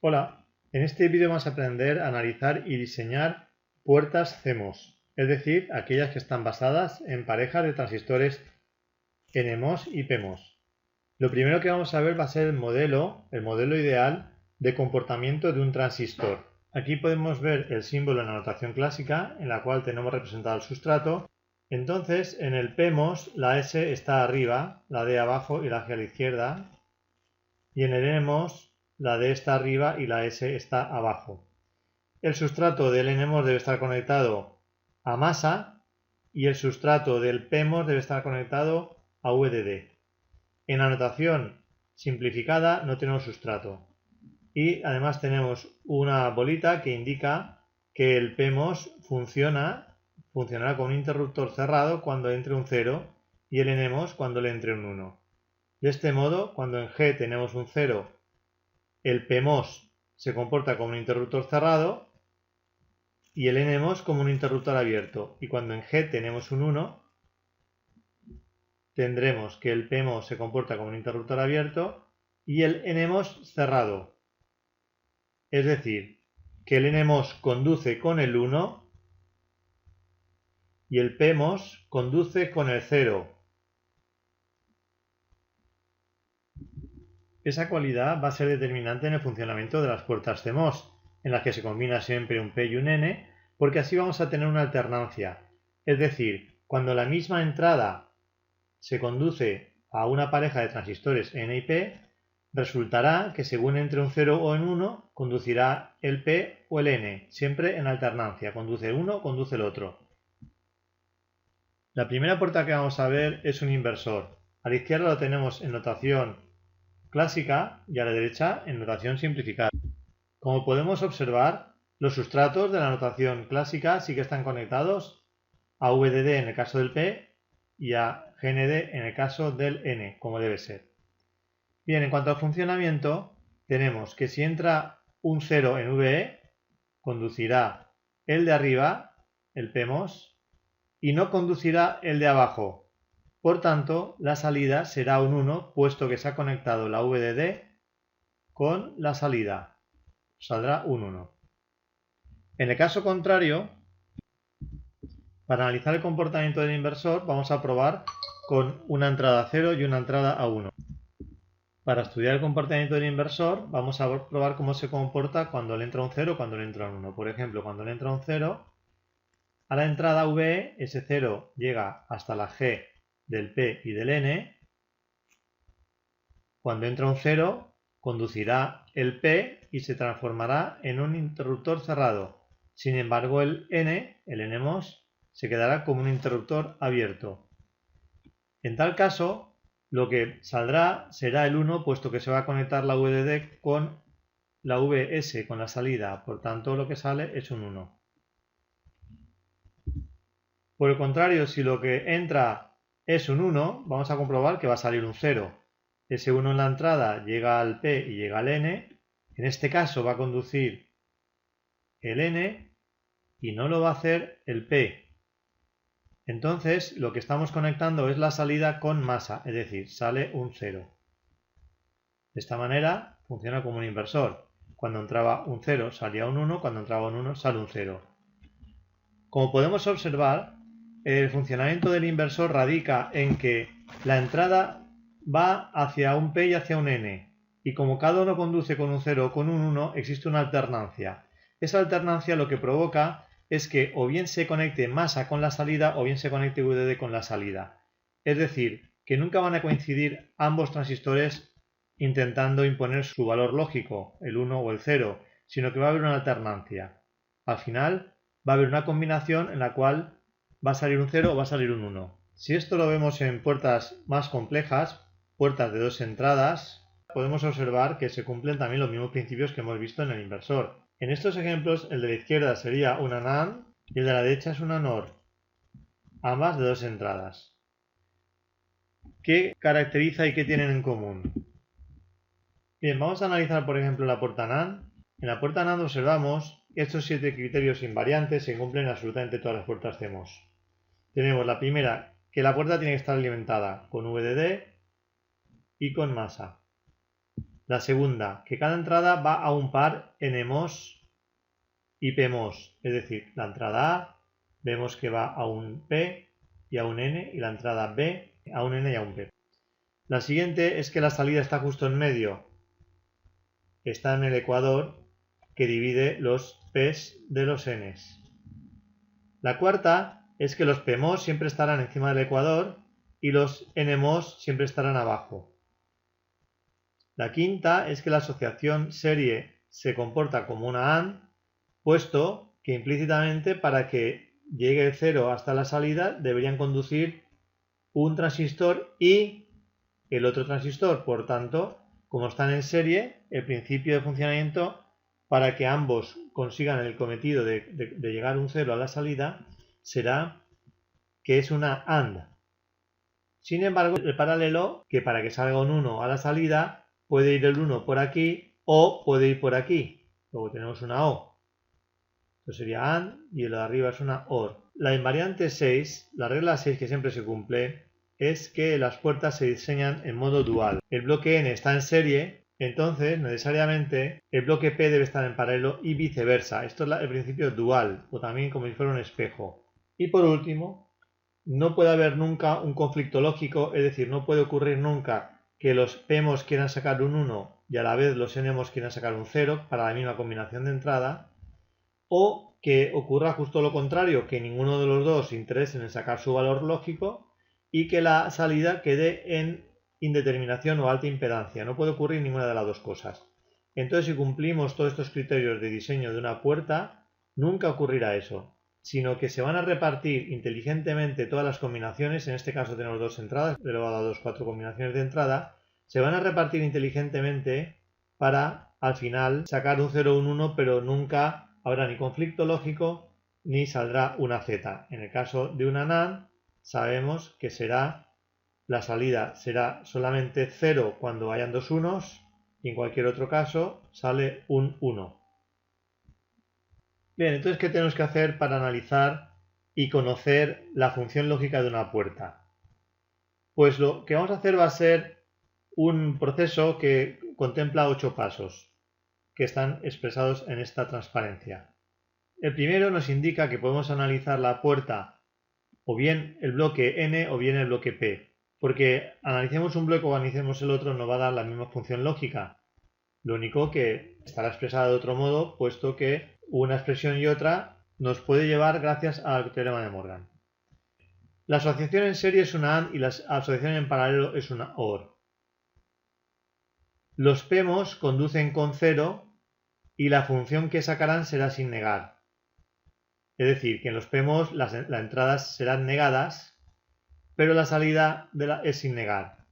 Hola, en este vídeo vamos a aprender a analizar y diseñar puertas CMOS, es decir, aquellas que están basadas en parejas de transistores NMOS y PMOS. Lo primero que vamos a ver va a ser el modelo ideal de comportamiento de un transistor. Aquí podemos ver el símbolo en la notación clásica, en la cual tenemos representado el sustrato. Entonces, en el PMOS la S está arriba, la D abajo y la G a la izquierda, y en el NMOS la D está arriba y la S está abajo. El sustrato del NMOS debe estar conectado a masa y el sustrato del PMOS debe estar conectado a VDD. En la notación simplificada no tenemos sustrato y además tenemos una bolita que indica que el PMOS funcionará con un interruptor cerrado cuando entre un 0 y el NMOS cuando le entre un 1. De este modo, cuando en G tenemos un 0, el PMOS se comporta como un interruptor cerrado y el NMOS como un interruptor abierto. Y cuando en G tenemos un 1, tendremos que el PMOS se comporta como un interruptor abierto y el NMOS cerrado. Es decir, que el NMOS conduce con el 1 y el PMOS conduce con el 0. Esa cualidad va a ser determinante en el funcionamiento de las puertas CMOS, en las que se combina siempre un P y un N, porque así vamos a tener una alternancia. Es decir, cuando la misma entrada se conduce a una pareja de transistores N y P, resultará que según entre un 0 o en 1, conducirá el P o el N, siempre en alternancia, conduce uno, conduce el otro. La primera puerta que vamos a ver es un inversor. A la izquierda lo tenemos en notación clásica y a la derecha en notación simplificada. Como podemos observar, los sustratos de la notación clásica sí que están conectados a VDD en el caso del P y a GND en el caso del N, como debe ser. Bien, en cuanto al funcionamiento, tenemos que si entra un 0 en VE, conducirá el de arriba, el PMOS, y no conducirá el de abajo. Por tanto, la salida será un 1, puesto que se ha conectado la VDD con la salida. Saldrá un 1. En el caso contrario, para analizar el comportamiento del inversor, vamos a probar con una entrada a 0 y una entrada a 1. Para estudiar el comportamiento del inversor, vamos a probar cómo se comporta cuando le entra un 0 o cuando le entra un 1. Por ejemplo, cuando le entra un 0, a la entrada VE, ese 0 llega hasta la G del P y del N. Cuando entra un 0, conducirá el P y se transformará en un interruptor cerrado. Sin embargo, el N, el NMOS, se quedará como un interruptor abierto. En tal caso, lo que saldrá será el 1, puesto que se va a conectar la VDD con la VS, con la salida. Por tanto, lo que sale es un 1. Por el contrario, si lo que entra es un 1, vamos a comprobar que va a salir un 0. Ese 1 en la entrada llega al P y llega al N. En este caso va a conducir el N y no lo va a hacer el P. Entonces, lo que estamos conectando es la salida con masa, es decir, sale un 0. De esta manera funciona como un inversor. Cuando entraba un 0 salía un 1, cuando entraba un 1 sale un 0. Como podemos observar, el funcionamiento del inversor radica en que la entrada va hacia un P y hacia un N, y como cada uno conduce con un 0 o con un 1, existe una alternancia. Esa alternancia lo que provoca es que o bien se conecte masa con la salida o bien se conecte VDD con la salida. Es decir, que nunca van a coincidir ambos transistores intentando imponer su valor lógico, el 1 o el 0, sino que va a haber una alternancia. Al final va a haber una combinación en la cual va a salir un 0 o va a salir un 1. Si esto lo vemos en puertas más complejas, puertas de dos entradas, podemos observar que se cumplen también los mismos principios que hemos visto en el inversor. En estos ejemplos, el de la izquierda sería una NAND y el de la derecha es una NOR, ambas de dos entradas. ¿Qué caracteriza y qué tienen en común? Bien, vamos a analizar por ejemplo la puerta NAND. En la puerta NAND observamos que estos 7 criterios invariantes se cumplen en absolutamente todas las puertas CMOS. Tenemos la primera, que la puerta tiene que estar alimentada con VDD y con masa. La segunda, que cada entrada va a un par nMOS y pMOS, es decir, la entrada A vemos que va a un P y a un N, y la entrada B a un N y a un P. La siguiente es que la salida está justo en medio, está en el ecuador que divide los P's de los N's. La cuarta es que los pMOS siempre estarán encima del ecuador y los nMOS siempre estarán abajo. La quinta es que la asociación serie se comporta como una AND, puesto que implícitamente para que llegue el 0 hasta la salida deberían conducir un transistor y el otro transistor. Por tanto, como están en serie, el principio de funcionamiento para que ambos consigan el cometido de llegar un 0 a la salida será que es una AND. Sin embargo, el paralelo, que para que salga un 1 a la salida, puede ir el 1 por aquí o puede ir por aquí. Luego tenemos una O. Esto sería AND y lo de arriba es una OR. La invariante 6, la regla 6 que siempre se cumple, es que las puertas se diseñan en modo dual. El bloque N está en serie, entonces necesariamente el bloque P debe estar en paralelo y viceversa. Esto es el principio dual, o también como si fuera un espejo. Y por último, no puede haber nunca un conflicto lógico, es decir, no puede ocurrir nunca que los pMOS quieran sacar un 1 y a la vez los nMOS quieran sacar un 0 para la misma combinación de entrada, o que ocurra justo lo contrario, que ninguno de los dos se interese en sacar su valor lógico y que la salida quede en indeterminación o alta impedancia. No puede ocurrir ninguna de las dos cosas. Entonces, si cumplimos todos estos criterios de diseño de una puerta, nunca ocurrirá eso, sino que se van a repartir inteligentemente todas las combinaciones. En este caso tenemos dos entradas, elevado a 2, 4 combinaciones de entrada, se van a repartir inteligentemente para al final sacar un 0 o un 1, pero nunca habrá ni conflicto lógico ni saldrá una Z. En el caso de una NAND sabemos que la salida será solamente 0 cuando hayan dos unos y en cualquier otro caso sale un 1. Bien, entonces, ¿qué tenemos que hacer para analizar y conocer la función lógica de una puerta? Pues lo que vamos a hacer va a ser un proceso que contempla 8 pasos que están expresados en esta transparencia. El primero nos indica que podemos analizar la puerta o bien el bloque N o bien el bloque P, porque analicemos un bloque o analicemos el otro no va a dar la misma función lógica. Lo único que estará expresada de otro modo, puesto que una expresión y otra nos puede llevar gracias al teorema de Morgan. La asociación en serie es una AND y la asociación en paralelo es una OR. Los pMOS conducen con 0 y la función que sacarán será sin negar. Es decir, que en los pMOS las entradas serán negadas, pero la salida es sin negar.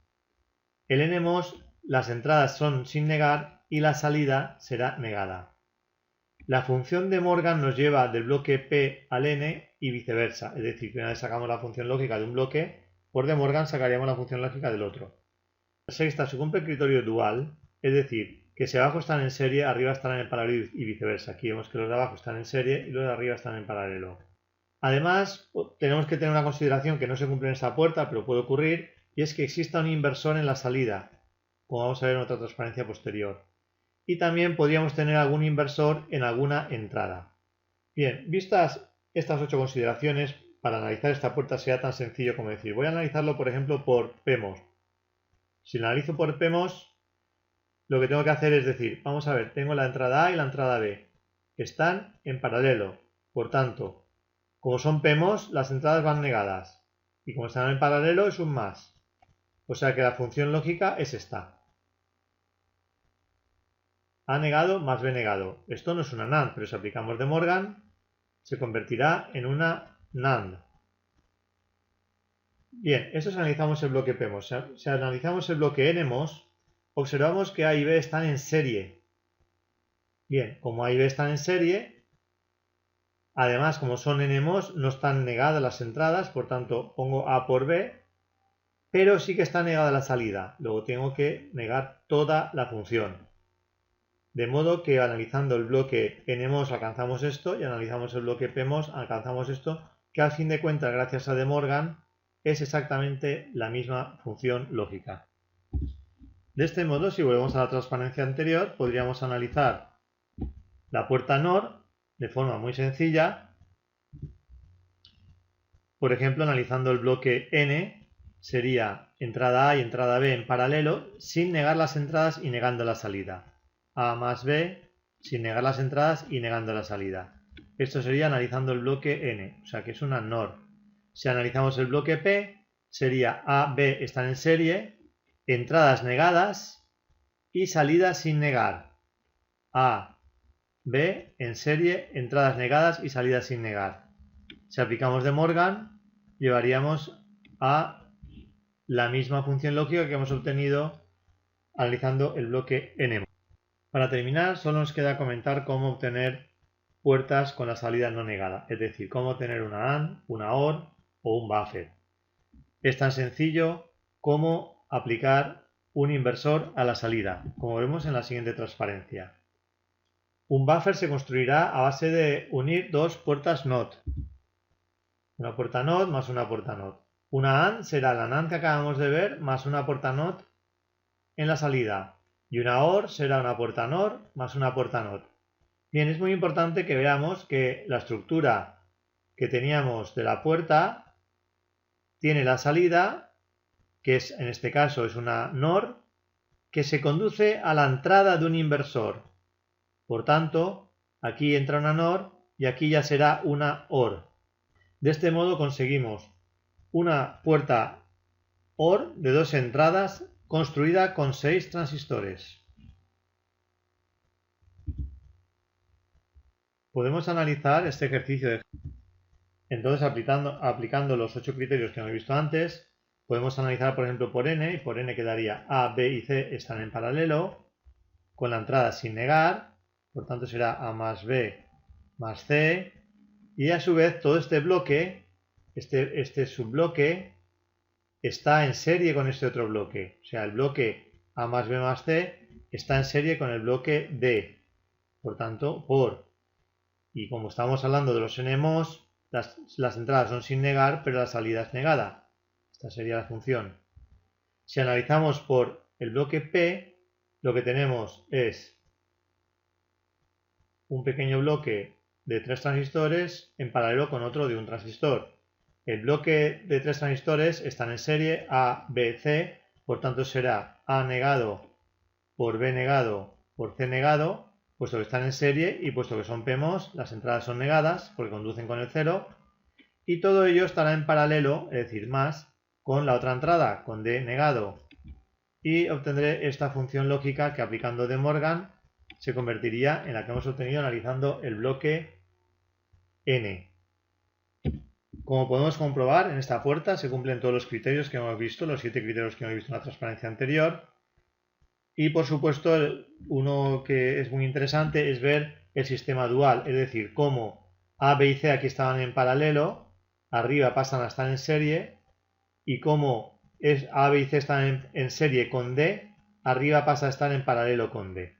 El nMOS las entradas son sin negar y la salida será negada. La función de Morgan nos lleva del bloque P al N y viceversa, es decir, que una vez sacamos la función lógica de un bloque, por de Morgan sacaríamos la función lógica del otro. La sexta, se cumple el criterio dual, es decir, que si abajo están en serie, arriba estarán en paralelo y viceversa. Aquí vemos que los de abajo están en serie y los de arriba están en paralelo. Además, tenemos que tener una consideración que no se cumple en esta puerta, pero puede ocurrir, y es que exista un inversor en la salida, como vamos a ver en otra transparencia posterior. Y también podríamos tener algún inversor en alguna entrada. Bien, vistas estas 8 consideraciones, para analizar esta puerta será tan sencillo como decir, voy a analizarlo por ejemplo por pMOS. Si lo analizo por pMOS, lo que tengo que hacer es decir, vamos a ver, tengo la entrada A y la entrada B. Están en paralelo, por tanto, como son pMOS, las entradas van negadas. Y como están en paralelo es un más. O sea que la función lógica es esta. A negado más B negado. Esto no es una NAND, pero si aplicamos de Morgan, se convertirá en una NAND. Bien, esto si analizamos el bloque pMOS. Si analizamos el bloque nMOS, observamos que A y B están en serie. Bien, como A y B están en serie, además como son nMOS, no están negadas las entradas, por tanto pongo A por B, pero sí que está negada la salida. Luego tengo que negar toda la función. De modo que analizando el bloque nMOS alcanzamos esto y analizamos el bloque pMOS alcanzamos esto, que al fin de cuentas, gracias a De Morgan, es exactamente la misma función lógica. De este modo, si volvemos a la transparencia anterior, podríamos analizar la puerta NOR de forma muy sencilla. Por ejemplo, analizando el bloque N, sería entrada A y entrada B en paralelo, sin negar las entradas y negando la salida. A más B, sin negar las entradas y negando la salida. Esto sería analizando el bloque N, o sea que es una NOR. Si analizamos el bloque P, sería A, B están en serie, entradas negadas y salidas sin negar. A, B en serie, entradas negadas y salidas sin negar. Si aplicamos De Morgan, llevaríamos a la misma función lógica que hemos obtenido analizando el bloque N. Para terminar, solo nos queda comentar cómo obtener puertas con la salida no negada, es decir, cómo obtener una AND, una OR o un buffer. Es tan sencillo como aplicar un inversor a la salida, como vemos en la siguiente transparencia. Un buffer se construirá a base de unir dos puertas NOT. Una puerta NOT más una puerta NOT. Una AND será la NAND que acabamos de ver más una puerta NOT en la salida. Y una OR será una puerta NOR más una puerta NOT. Bien, es muy importante que veamos que la estructura que teníamos de la puerta tiene la salida, que es en este caso es una NOR, que se conduce a la entrada de un inversor. Por tanto, aquí entra una NOR y aquí ya será una OR. De este modo conseguimos una puerta OR de dos entradas construida con 6 transistores. Podemos analizar este ejercicio. Entonces, aplicando los 8 criterios que hemos visto antes, podemos analizar, por ejemplo, por n, y por n quedaría A, B y C están en paralelo, con la entrada sin negar, por tanto será A más B más C, y a su vez todo este bloque, este subbloque, está en serie con este otro bloque. O sea, el bloque A más B más C está en serie con el bloque D. Por tanto, y como estamos hablando de los NMOS, las entradas son sin negar, pero la salida es negada. Esta sería la función. Si analizamos por el bloque P, lo que tenemos es un pequeño bloque de 3 transistores en paralelo con otro de un transistor. El bloque de 3 transistores están en serie A, B, C, por tanto será A negado por B negado por C negado, puesto que están en serie y puesto que son PMOS, las entradas son negadas porque conducen con el 0, y todo ello estará en paralelo, es decir, más, con la otra entrada, con D negado, y obtendré esta función lógica que aplicando De Morgan se convertiría en la que hemos obtenido analizando el bloque N. Como podemos comprobar, en esta puerta se cumplen todos los criterios que hemos visto, los 7 criterios que hemos visto en la transparencia anterior. Y por supuesto, uno que es muy interesante es ver el sistema dual, es decir, cómo A, B y C aquí estaban en paralelo, arriba pasan a estar en serie, y cómo A, B y C están en serie con D, arriba pasa a estar en paralelo con D.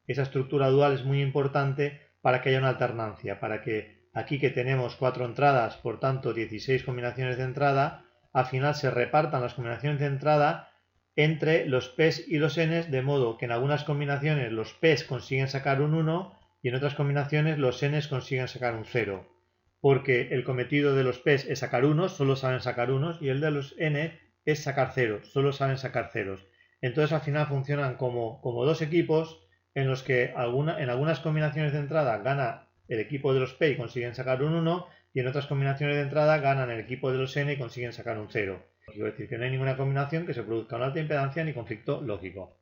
Esa estructura dual es muy importante para que haya una alternancia, para que aquí que tenemos 4 entradas, por tanto 16 combinaciones de entrada, al final se repartan las combinaciones de entrada entre los P's y los N's, de modo que en algunas combinaciones los P's consiguen sacar un 1 y en otras combinaciones los N's consiguen sacar un 0. Porque el cometido de los P's es sacar unos, solo saben sacar unos, y el de los N es sacar ceros, solo saben sacar ceros. Entonces al final funcionan como dos equipos en los que en algunas combinaciones de entrada gana el equipo de los P y consiguen sacar un 1, y en otras combinaciones de entrada ganan el equipo de los N y consiguen sacar un 0. Quiero decir que no hay ninguna combinación que se produzca una alta impedancia ni conflicto lógico.